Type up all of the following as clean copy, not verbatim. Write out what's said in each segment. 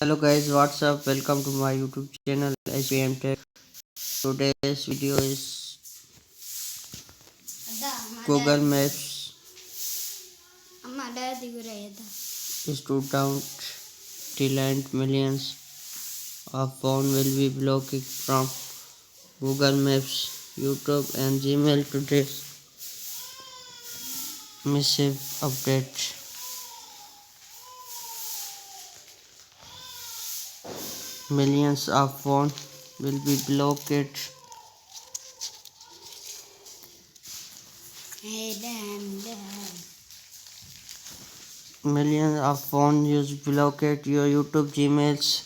Hello guys, what's up? Welcome to my YouTube channel HPM Tech. Today's video is Google Maps is to count till and millions of phone will be blocking from Google Maps, YouTube and Gmail today's massive update. Millions of phone will be blocked. Millions of phone use blockade your YouTube Gmails.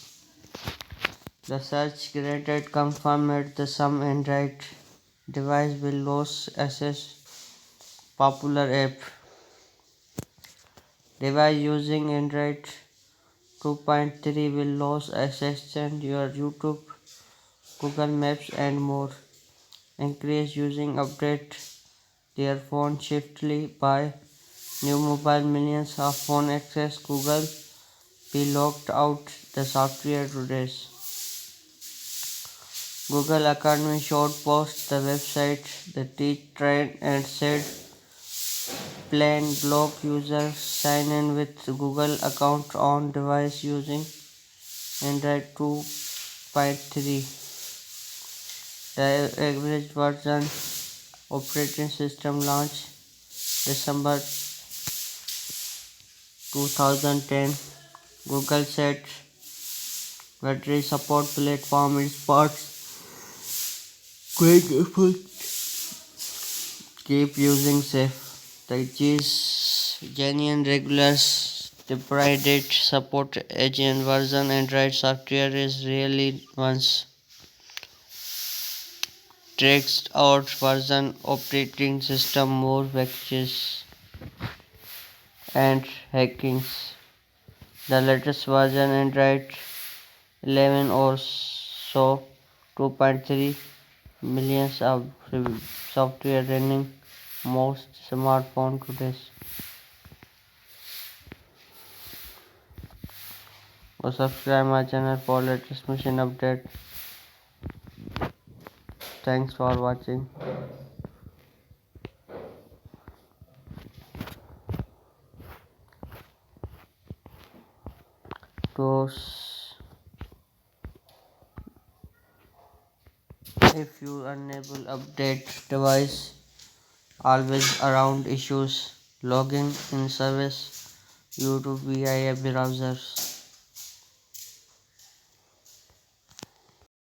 The search granted confirmed that some Android device will lose access popular app. Device using Android 2.3 will lose access to your YouTube, Google Maps and more. Increase using update their phone swiftly by new mobile. Millions of phone access Google be locked out the software today. Google Academy short post the website the teach trained and said plain block users sign in with Google account on device using Android 2.3. The average version operating system launched December 2010. Google said battery support platform is parts grateful. Keep using safe. The is genuine regulars deployed support agent version Android software is really once text out version operating system more packages and hackings. The latest version Android 11 or so 2.3 millions of software running most smartphone today. Subscribe my channel for latest mission update. Thanks for watching. If you enable update device always around issues, login in service YouTube via browsers.